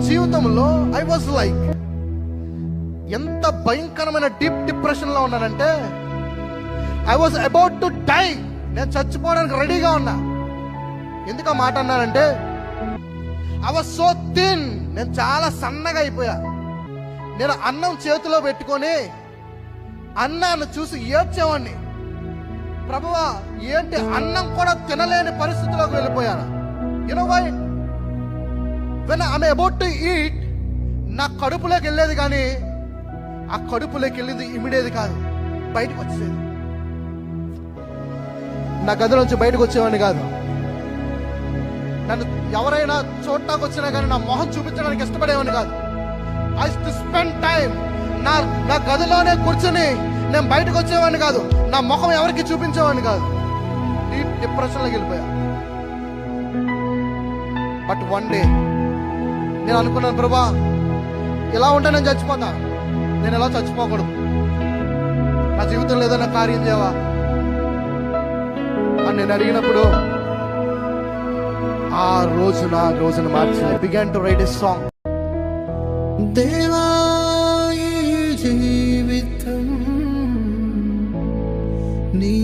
జీవితంలో I was like, ఎంత భయంకరమైన డీప్ డిప్రెషన్ లో ఉన్నానంటే, I was about to die. నేను చచ్చిపోవడానికి రెడీగా ఉన్నా. ఎందుకు ఆ మాట అన్నానంటే, ఐ వాజ్ సో థిన్. నేను చాలా సన్నగా అయిపోయా. నేను అన్నం చేతిలో పెట్టుకొని అన్నాన్ని చూసి ఏడ్చేవాడిని. ప్రభువా, ఏంటి అన్నం కూడా తినలేని పరిస్థితిలోకి వెళ్ళిపోయాను. You know why? When I'm about to eat, నా కడుపులోకి వెళ్ళేది కానీ ఆ కడుపులోకి వెళ్ళేది ఇమిడేది కాదు, బయటకు వచ్చేది. నా గదిలోంచి బయటకు వచ్చేవాడిని కాదు. నన్ను ఎవరైనా చూడటానికి వచ్చినా కానీ నా మొహం చూపించడానికి ఇష్టపడేవాడిని కాదు. ఐ టు స్పెండ్ టైం నా గదిలోనే కూర్చొని నేను బయటకు వచ్చేవాడిని కాదు. నా ముఖం ఎవరికి చూపించేవాడిని కాదు. డీప్ డిప్రెషన్లోకి వెళ్ళిపోయా. బట్ వన్ డే నేను అనుకున్నాను, ప్రభా, ఇలా ఉంటే నేను చచ్చిపోతాను. నేను ఎలా చచ్చిపోకూడదు. నా జీవితంలో ఏదైనా కార్యం చేయవా అని నేను అడిగినప్పుడు ఆ రోజును మార్చి I began to write a song. దేవా, ఈ జీవితం నీ